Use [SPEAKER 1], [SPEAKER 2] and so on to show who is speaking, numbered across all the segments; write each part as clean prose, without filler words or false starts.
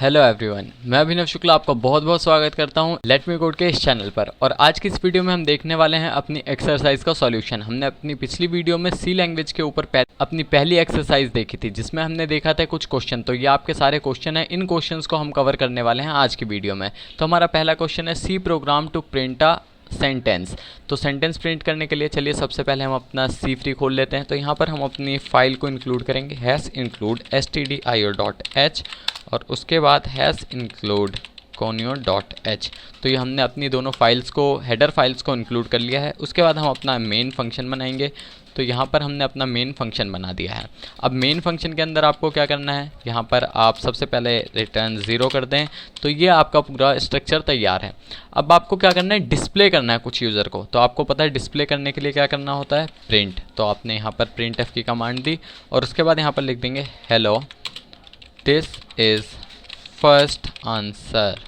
[SPEAKER 1] Hello everyone, मैं अभिनव शुक्ला आपका बहुत बहुत स्वागत करता हूं लेट मी कोड के इस चैनल पर। और आज की इस वीडियो में हम देखने वाले हैं अपनी एक्सरसाइज का सॉल्यूशन। हमने अपनी पिछली वीडियो में सी लैंग्वेज के ऊपर अपनी पहली एक्सरसाइज देखी थी, जिसमें हमने देखा था कुछ क्वेश्चन। तो ये आपके सारे क्वेश्चन हैं, इन क्वेश्चंस को हम कवर करने वाले हैं आज की वीडियो में। तो हमारा पहला क्वेश्चन है C program to print a sentence. तो सेंटेंस प्रिंट करने के लिए चलिए सबसे पहले हम अपना सी फ्री खोल लेते हैं। तो यहाँ पर हम अपनी फाइल को इंक्लूड करेंगे हैश इंक्लूड stdio.h और उसके बाद हैश इंक्लूड conio.h। तो ये हमने अपनी दोनों फाइल्स को, हेडर फाइल्स को इंक्लूड कर लिया है। उसके बाद हम अपना मेन फंक्शन बनाएंगे। तो यहाँ पर हमने अपना मेन फंक्शन बना दिया है। अब मेन फंक्शन के अंदर आपको क्या करना है, यहाँ पर आप सबसे पहले रिटर्न 0 कर दें। तो ये आपका पूरा स्ट्रक्चर तैयार है। अब आपको क्या करना है, डिस्प्ले करना है कुछ यूज़र को। तो आपको पता है डिस्प्ले करने के लिए क्या करना होता है, प्रिंट। तो आपने यहाँ पर प्रिंट एफ की कमांड दी और उसके बाद यहाँ पर लिख देंगे hello this is first answer.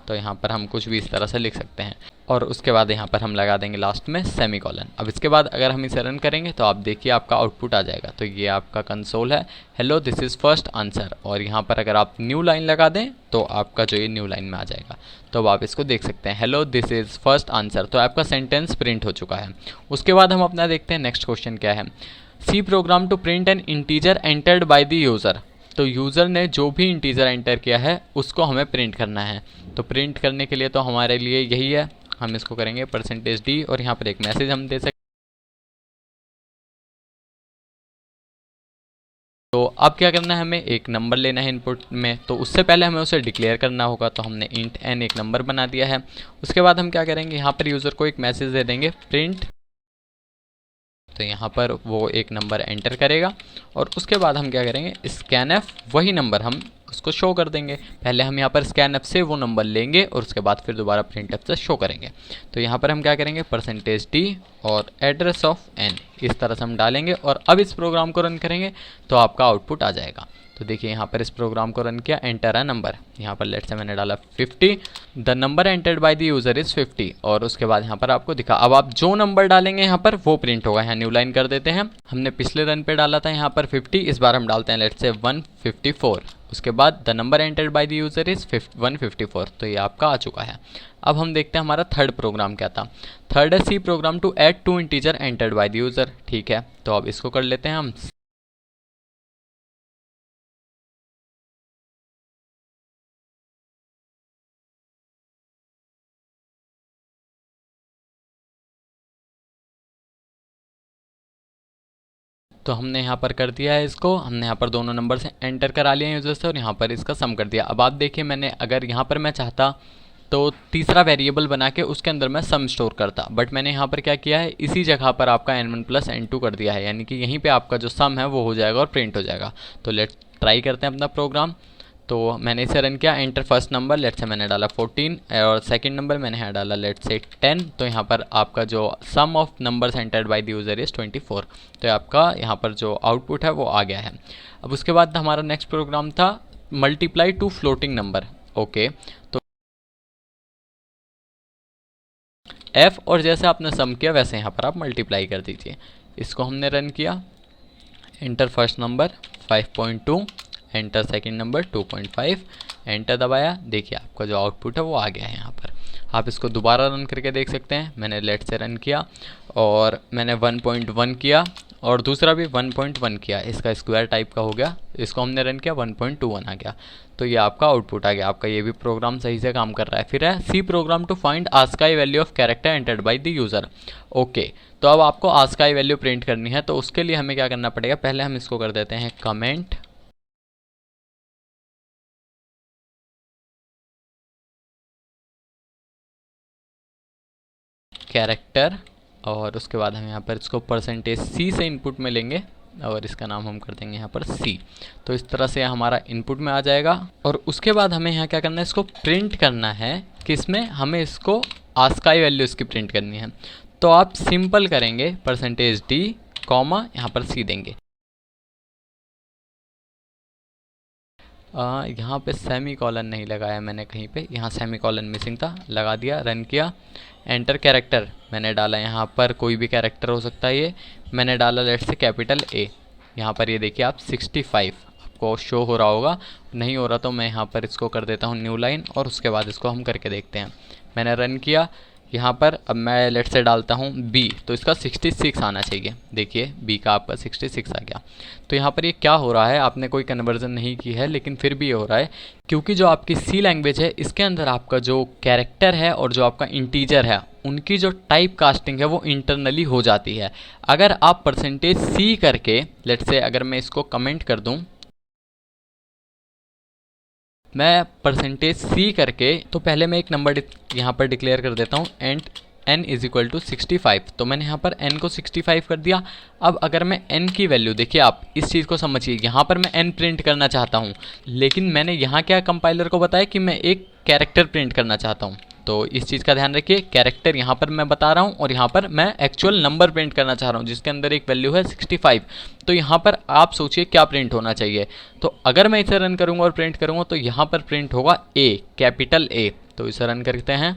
[SPEAKER 1] तो यहाँ पर हम कुछ भी इस तरह से लिख सकते हैं और उसके बाद यहाँ पर हम लगा देंगे लास्ट में सेमीकोलन। अब इसके बाद अगर हम इसे रन करेंगे तो आप देखिए आपका आउटपुट आ जाएगा। तो ये आपका कंसोल है, hello this is first answer. और यहाँ पर अगर आप न्यू लाइन लगा दें तो आपका जो ये न्यू लाइन में आ जाएगा। तो अब आप इसको देख सकते हैं, hello this is first answer. तो आपका सेंटेंस प्रिंट हो चुका है। उसके बाद हम अपना देखते हैं नेक्स्ट क्वेश्चन क्या है, C program to print an integer entered by the user. तो यूज़र ने जो भी इंटीजर एंटर किया है उसको हमें प्रिंट करना है। तो प्रिंट करने के लिए तो हमारे लिए यही है, हम इसको करेंगे %d और यहाँ पर एक मैसेज हम दे सकते हैं। तो अब क्या करना है, हमें एक नंबर लेना है इनपुट में। तो उससे पहले हमें उसे डिक्लेयर करना होगा। तो हमने इंट n एक नंबर बना दिया है। उसके बाद हम क्या करेंगे, यहाँ पर यूज़र को एक मैसेज दे देंगे प्रिंट। तो यहाँ पर वो एक नंबर एंटर करेगा और उसके बाद हम क्या करेंगे, स्कैन एफ वही नंबर हम उसको शो कर देंगे। पहले हम यहाँ पर स्कैन एफ से वो नंबर लेंगे और उसके बाद फिर दोबारा प्रिंट एफ से शो करेंगे। तो यहाँ पर हम क्या करेंगे, %d और एड्रेस ऑफ n इस तरह से हम डालेंगे और अब इस प्रोग्राम को रन करेंगे तो आपका आउटपुट आ जाएगा। तो देखिए यहाँ पर इस प्रोग्राम को रन किया, एंटर अ नंबर। यहाँ पर लेट से मैंने डाला 50, the number entered by the user is 50 और उसके बाद यहाँ पर आपको दिखा। अब आप जो नंबर डालेंगे यहाँ पर वो प्रिंट होगा। यहाँ न्यू लाइन कर देते हैं। हमने पिछले रन पे डाला था यहाँ पर 50, इस बार हम डालते हैं लेट से 154। उसके बाद the number entered by the user is 154। तो ये आपका आ चुका है। अब हम देखते हैं हमारा थर्ड प्रोग्राम क्या था। थर्ड है C program to add 2 integer entered by the user. ठीक है, तो अब इसको कर लेते हैं हम तो हमने यहाँ पर कर दिया है इसको, हमने यहाँ पर दोनों नंबर से एंटर करा लिया यूज़र से और यहाँ पर इसका सम कर दिया। अब आप देखिए, मैंने अगर यहाँ पर मैं चाहता तो तीसरा वेरिएबल बना के उसके अंदर मैं सम स्टोर करता, बट मैंने यहाँ पर क्या किया है, इसी जगह पर आपका n1 + n2 कर दिया है, यानी कि यहीं पे आपका जो सम है वो हो जाएगा और प्रिंट हो जाएगा। तो लेट्स ट्राई करते हैं अपना प्रोग्राम। तो मैंने इसे रन किया, एंटर फर्स्ट नंबर, लेट से मैंने डाला 14 और सेकंड नंबर मैंने यहाँ डाला लेट से 10। तो यहाँ पर आपका जो sum of numbers entered by the user is 24। तो आपका यहाँ पर जो आउटपुट है वो आ गया है। अब उसके बाद हमारा नेक्स्ट प्रोग्राम था multiply two floating number. Okay, तो f और जैसे आपने सम किया वैसे यहाँ पर आप मल्टीप्लाई कर दीजिए। इसको हमने रन किया, enter first number 5.2, enter second number 2.5, enter दबाया। देखिए आपका जो आउटपुट है वो आ गया है। यहाँ पर आप इसको दोबारा रन करके देख सकते हैं। मैंने लेट से रन किया और मैंने 1.1 किया और दूसरा भी 1.1 किया, इसका स्क्वायर टाइप का हो गया। इसको हमने रन किया, 1.21 आ गया। तो ये आपका आउटपुट आ गया। आपका ये भी प्रोग्राम सही से काम कर रहा है। फिर है C program to find ASCII value of character entered by the user. Okay, तो अब आपको आस्काई वैल्यू प्रिंट करनी है। तो उसके लिए हमें क्या करना पड़ेगा, पहले हम इसको कर देते हैं कमेंट कैरेक्टर और उसके बाद हम यहाँ पर इसको %c से इनपुट में लेंगे और इसका नाम हम कर देंगे यहाँ पर c। तो इस तरह से हमारा इनपुट में आ जाएगा और उसके बाद हमें यहाँ क्या करना है, इसको प्रिंट करना है। किसमें, हमें इसको आस्काई वैल्यू इसकी प्रिंट करनी है। तो आप सिंपल करेंगे %d कॉमा यहाँ पर c देंगे। यहाँ पे सेमी कॉलन नहीं लगाया मैंने कहीं पे, यहाँ सेमी कॉलन मिसिंग था, लगा दिया, रन किया। एंटर कैरेक्टर मैंने डाला, यहाँ पर कोई भी कैरेक्टर हो सकता है। ये मैंने डाला लेट से कैपिटल A। यहाँ पर ये देखिए आप 65 आपको शो हो रहा होगा, नहीं हो रहा तो मैं यहाँ पर इसको कर देता हूँ न्यू लाइन और उसके बाद इसको हम करके देखते हैं। मैंने रन किया यहाँ पर, अब मैं लेट से डालता हूँ बी, तो इसका 66 आना चाहिए। देखिए बी का आपका 66 आ गया। तो यहाँ पर ये क्या हो रहा है, आपने कोई कन्वर्जन नहीं की है लेकिन फिर भी ये हो रहा है क्योंकि जो आपकी सी लैंग्वेज है इसके अंदर आपका जो कैरेक्टर है और जो आपका इंटीजर है उनकी जो टाइप कास्टिंग है वो इंटरनली हो जाती है। अगर आप परसेंटेज सी करके, लेट से अगर मैं इसको कमेंट कर दूँ, मैं परसेंटेज सी करके, तो पहले मैं एक नंबर यहाँ पर डिक्लेयर कर देता हूँ and n is equal to 65। तो मैंने यहाँ पर n को 65 कर दिया। अब अगर मैं n की वैल्यू, देखिए आप इस चीज़ को समझिए, यहाँ पर मैं n प्रिंट करना चाहता हूँ लेकिन मैंने यहाँ क्या कंपाइलर को बताया कि मैं एक कैरेक्टर प्रिंट करना चाहता हूँ। तो इस चीज़ का ध्यान रखिए, कैरेक्टर यहाँ पर मैं बता रहा हूँ और यहाँ पर मैं एक्चुअल नंबर प्रिंट करना चाह रहा हूँ जिसके अंदर एक वैल्यू है 65। तो यहाँ पर आप सोचिए क्या प्रिंट होना चाहिए। तो अगर मैं इसे रन करूँगा और प्रिंट करूँगा तो यहाँ पर प्रिंट होगा A, कैपिटल A। तो इसे रन करते हैं,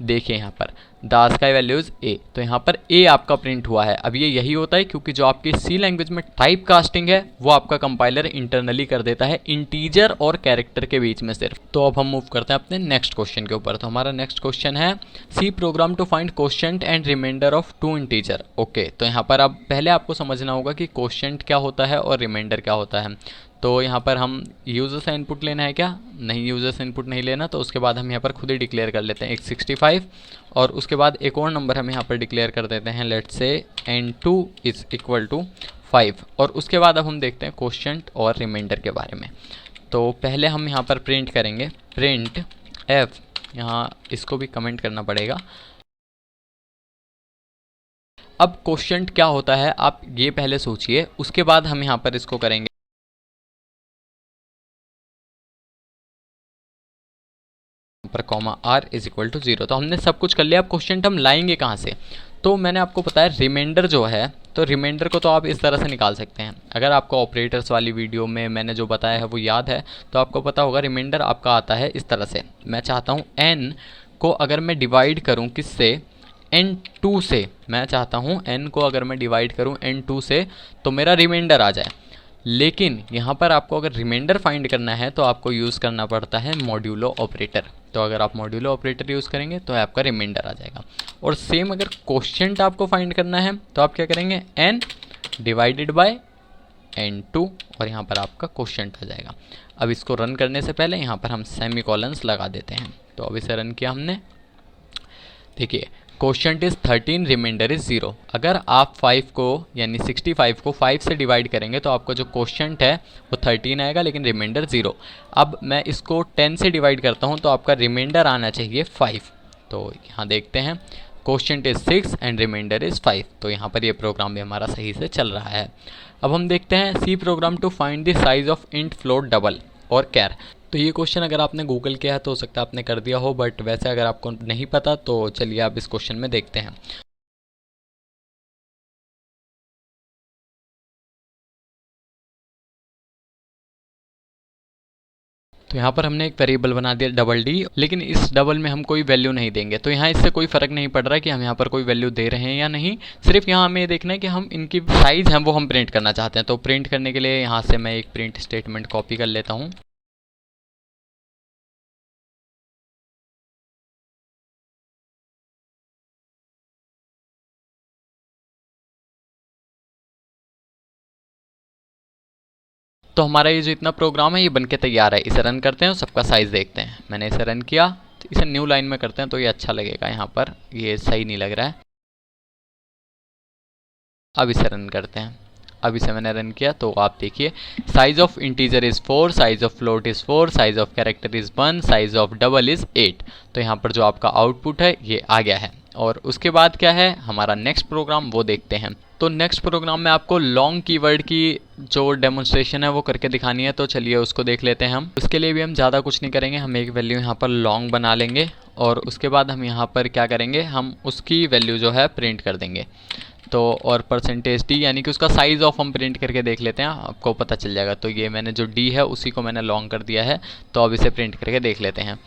[SPEAKER 1] देखिए यहाँ पर the sky value is a, तो यहाँ पर ए आपका प्रिंट हुआ है। अब ये यही होता है क्योंकि जो आपकी सी लैंग्वेज में टाइप कास्टिंग है वो आपका कंपाइलर इंटरनली कर देता है इंटीजर और कैरेक्टर के बीच में सिर्फ। तो अब हम मूव करते हैं अपने नेक्स्ट क्वेश्चन के ऊपर। तो हमारा नेक्स्ट क्वेश्चन है C program to find quotient and remainder of two integer. Okay, तो यहाँ पर अब पहले आपको समझना होगा कि कोशेंट क्या होता है और रिमाइंडर क्या होता है। तो यहाँ पर हम यूज़र से इनपुट लेना है क्या, नहीं यूज़र से इनपुट नहीं लेना, तो उसके बाद हम यहाँ पर खुद ही डिक्लेयर कर लेते हैं एक 65 और उसके बाद एक और नंबर हम यहाँ पर डिक्लेयर कर देते हैं, लेट से n2 इज़ इक्वल टू 5। और उसके बाद अब हम देखते हैं कोशेंट और रिमाइंडर के बारे में। तो पहले हम यहाँ पर प्रिंट करेंगे प्रिंट f, यहाँ इसको भी कमेंट करना पड़ेगा। अब कोशेंट क्या होता है आप ये पहले सोचिए, उसके बाद हम यहाँ पर इसको करेंगे पर comma r is equal to 0। तो हमने सब कुछ कर लिया। अब कोशेंट हम लाएंगे कहाँ से, तो मैंने आपको बताया रिमाइंडर जो है, तो रिमाइंडर को तो आप इस तरह से निकाल सकते हैं। अगर आपको ऑपरेटर्स वाली वीडियो में मैंने जो बताया है वो याद है तो आपको पता होगा रिमाइंडर आपका आता है इस तरह से। मैं चाहता हूँ n को अगर मैं डिवाइड करूँ किससे, n2 से, मैं चाहता हूँ n को अगर मैं डिवाइड करूँ n2 से तो मेरा रिमाइंडर आ जाए। लेकिन यहाँ पर आपको अगर रिमाइंडर फाइंड करना है तो आपको यूज़ करना पड़ता है मॉड्यूलो ऑपरेटर। तो अगर आप मॉड्यूलो ऑपरेटर यूज़ करेंगे तो आपका रिमाइंडर आ जाएगा। और सेम अगर कोशेंट आपको फाइंड करना है तो आप क्या करेंगे, n डिवाइडेड बाय n2 और यहाँ पर आपका कोशेंट आ जाएगा। अब इसको रन करने से पहले यहाँ पर हम सेमीकोलंस लगा देते हैं। तो अब इसे रन किया हमने, देखिए कोशेंट इज़ 13, रिमाइंडर इज़ 0। अगर आप 5 को यानी 65 को 5 से डिवाइड करेंगे तो आपका जो कोशेंट है वो 13 आएगा लेकिन रिमाइंडर 0। अब मैं इसको 10 से डिवाइड करता हूँ तो आपका रिमाइंडर आना चाहिए 5। तो यहाँ देखते हैं quotient is 6 and remainder is 5। तो यहाँ पर ये प्रोग्राम भी हमारा सही से चल रहा है। अब हम देखते हैं C program to find the size of int, float, double और कैर। तो ये क्वेश्चन अगर आपने गूगल किया है तो हो सकता है आपने कर दिया हो, बट वैसे अगर आपको नहीं पता तो चलिए आप इस क्वेश्चन में देखते हैं। तो यहाँ पर हमने एक वेरिएबल बना दिया डबल डी, लेकिन इस डबल में हम कोई वैल्यू नहीं देंगे। तो यहाँ इससे कोई फ़र्क नहीं पड़ रहा है कि हम यहाँ पर कोई वैल्यू दे रहे हैं या नहीं, सिर्फ यहाँ हमें देखना है कि हम इनकी साइज़ हैं वो हम प्रिंट करना चाहते हैं। तो प्रिंट करने के लिए यहाँ से मैं एक प्रिंट स्टेटमेंट कॉपी कर लेता हूँ। तो हमारा ये जो इतना प्रोग्राम है ये बनके तैयार है। इसे रन करते हैं और सबका साइज़ देखते हैं। मैंने इसे रन किया, तो इसे न्यू लाइन में करते हैं तो ये अच्छा लगेगा। यहाँ पर ये सही नहीं लग रहा है। अब इसे रन करते हैं। अब इसे मैंने रन किया तो आप देखिए size of integer is 4, size of float is 4, size of character is 1, size of double is 8। तो यहाँ पर जो आपका आउटपुट है ये आ गया है। और उसके बाद क्या है हमारा नेक्स्ट प्रोग्राम, वो देखते हैं। तो नेक्स्ट प्रोग्राम में आपको लॉन्ग कीवर्ड की जो डेमोन्स्ट्रेशन है वो करके दिखानी है। तो चलिए उसको देख लेते हैं हम। उसके लिए भी हम ज़्यादा कुछ नहीं करेंगे, हम एक वैल्यू यहाँ पर लॉन्ग बना लेंगे और उसके बाद हम यहाँ पर क्या करेंगे, हम उसकी वैल्यू जो है प्रिंट कर देंगे। तो और परसेंटेज डी यानी कि उसका साइज़ ऑफ हम प्रिंट करके देख लेते हैं, आपको पता चल जाएगा। तो ये मैंने जो डी है उसी को मैंने लॉन्ग कर दिया है। तो अब इसे प्रिंट करके देख लेते हैं।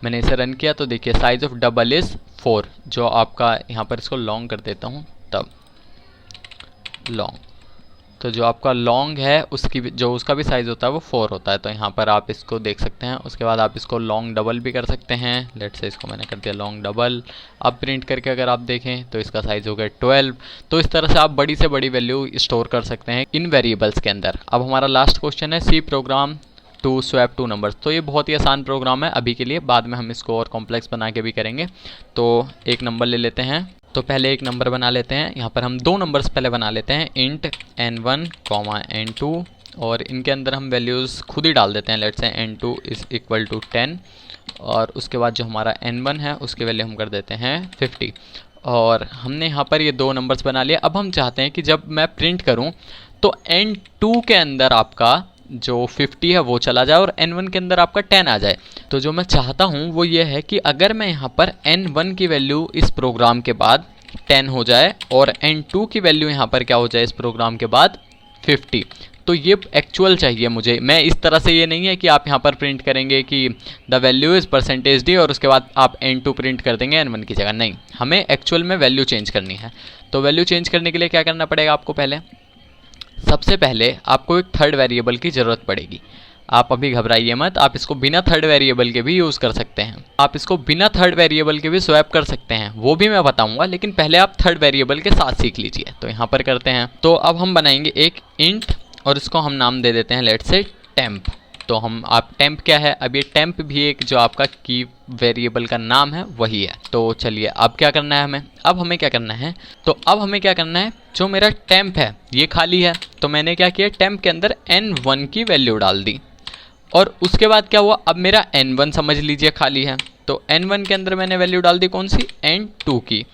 [SPEAKER 1] मैंने इसे रन किया तो देखिए साइज़ ऑफ डबल इज़ 4, जो आपका यहाँ पर इसको लॉन्ग कर देता हूँ, तब लॉन्ग तो जो आपका लॉन्ग है उसका भी साइज़ होता है वो 4 होता है। तो यहाँ पर आप इसको देख सकते हैं। उसके बाद आप इसको लॉन्ग डबल भी कर सकते हैं। लेट से इसको मैंने कर दिया लॉन्ग डबल। अब प्रिंट करके अगर आप देखें तो इसका साइज़ हो गया 12। तो इस तरह से आप बड़ी से बड़ी वैल्यू स्टोर कर सकते हैं इन वेरिएबल्स के अंदर। अब हमारा लास्ट क्वेश्चन है C program to swap 2 numbers. तो ये बहुत ही आसान प्रोग्राम है अभी के लिए, बाद में हम इसको और कॉम्प्लेक्स बना के भी करेंगे। तो एक नंबर ले लेते हैं। तो पहले एक नंबर बना लेते हैं। यहाँ पर हम 2 नंबर्स पहले बना लेते हैं, इंट n1, n2, और इनके अंदर हम वैल्यूज़ खुद ही डाल देते हैं। Let's say n2 is equal to 10, और उसके बाद जो हमारा n1 है उसके वैल्यू हम कर देते हैं 50। और हमने यहाँ पर ये 2 नंबर्स बना लिए। अब हम चाहते हैं कि जब मैं प्रिंट करूँ तो n2 के अंदर आपका जो 50 है वो चला जाए और n1 के अंदर आपका 10 आ जाए। तो जो मैं चाहता हूँ वो ये है कि अगर मैं यहाँ पर n1 की वैल्यू इस प्रोग्राम के बाद 10 हो जाए और n2 की वैल्यू यहाँ पर क्या हो जाए इस प्रोग्राम के बाद 50। तो ये एक्चुअल चाहिए मुझे। मैं इस तरह से, ये नहीं है कि आप यहाँ पर प्रिंट करेंगे कि द वैल्यू इज़ %d और उसके बाद आप n2 प्रिंट कर देंगे n1 की जगह। नहीं, हमें एक्चुअल में वैल्यू चेंज करनी है। तो वैल्यू चेंज करने के लिए क्या करना पड़ेगा आपको? पहले सबसे पहले आपको एक थर्ड वेरिएबल की ज़रूरत पड़ेगी। आप अभी घबराइए मत, आप इसको बिना थर्ड वेरिएबल के भी यूज़ कर सकते हैं। आप इसको बिना थर्ड वेरिएबल के भी स्वैप कर सकते हैं, वो भी मैं बताऊंगा, लेकिन पहले आप थर्ड वेरिएबल के साथ सीख लीजिए। तो यहाँ पर करते हैं। तो अब हम बनाएंगे एक इंट और इसको हम नाम दे देते हैं लेट्स से टेम्प। तो आप टेम्प क्या है? अब ये टेम्प भी एक जो आपका की वेरिएबल का नाम है वही है। तो चलिए अब क्या करना है हमें? अब हमें क्या करना है? तो अब हमें क्या करना है, जो मेरा टेम्प है ये खाली है, तो मैंने क्या किया, टेम्प के अंदर n1 की वैल्यू डाल दी। और उसके बाद क्या हुआ, अब मेरा n1 समझ लीजिए खाली है, तो n1 के अंदर मैंने वैल्यू डाल दी कौन सी? n2 की।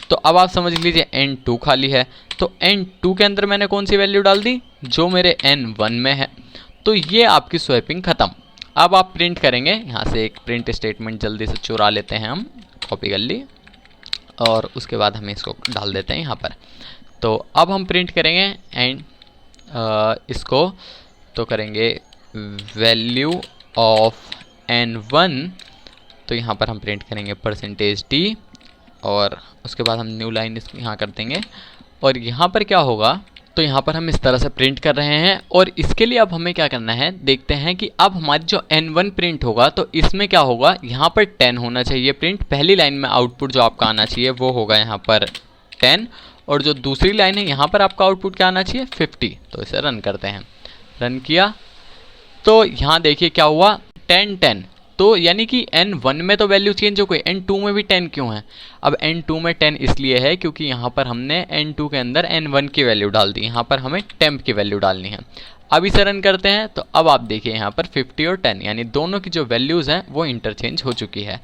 [SPEAKER 1] तो अब आप समझ लीजिए n2 खाली है, तो n2 के अंदर मैंने कौन सी वैल्यू डाल दी? जो मेरे n1 में है। तो ये आपकी स्वैपिंग ख़त्म। अब आप प्रिंट करेंगे, यहाँ से एक प्रिंट स्टेटमेंट जल्दी से चुरा लेते हैं हम, कॉपी कर ली, और उसके बाद हम इसको डाल देते हैं यहाँ पर। तो अब हम प्रिंट करेंगे एंड इसको तो करेंगे वैल्यू ऑफ n1। तो यहाँ पर हम प्रिंट करेंगे %d, और उसके बाद हम न्यू लाइन इसको यहाँ कर देंगे। और यहाँ पर क्या होगा, तो यहाँ पर हम इस तरह से प्रिंट कर रहे हैं। और इसके लिए अब हमें क्या करना है, देखते हैं कि अब हमारी जो n1 प्रिंट होगा तो इसमें क्या होगा, यहाँ पर 10 होना चाहिए प्रिंट। पहली लाइन में आउटपुट जो आपका आना चाहिए वो होगा यहाँ पर 10, और जो दूसरी लाइन है यहाँ पर आपका आउटपुट क्या आना चाहिए? 50। तो इसे रन करते हैं। रन किया तो यहाँ देखिए क्या हुआ, 10 10। तो यानी कि n1 में तो वैल्यू चेंज हो गई, n2 में भी 10 क्यों है? अब n2 में 10 इसलिए है क्योंकि यहाँ पर हमने n2 के अंदर n1 की वैल्यू डाल दी। यहाँ पर हमें टेम्प की वैल्यू डालनी है। अब इसे रन करते हैं तो अब आप देखिए यहाँ पर 50 और 10 यानी दोनों की जो वैल्यूज़ हैं वो इंटरचेंज हो चुकी है।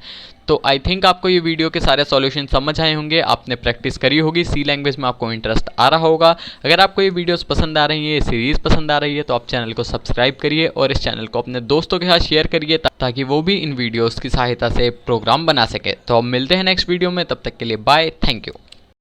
[SPEAKER 1] तो आई थिंक आपको ये वीडियो के सारे सॉल्यूशन समझ आए होंगे, आपने प्रैक्टिस करी होगी, सी लैंग्वेज में आपको इंटरेस्ट आ रहा होगा। अगर आपको ये वीडियोस पसंद आ रही है, ये सीरीज़ पसंद आ रही है, तो आप चैनल को सब्सक्राइब करिए और इस चैनल को अपने दोस्तों के साथ शेयर करिए ताकि वो भी इन वीडियोज़ की सहायता से प्रोग्राम बना सके। तो अब मिलते हैं नेक्स्ट वीडियो में, तब तक के लिए बाय, थैंक यू।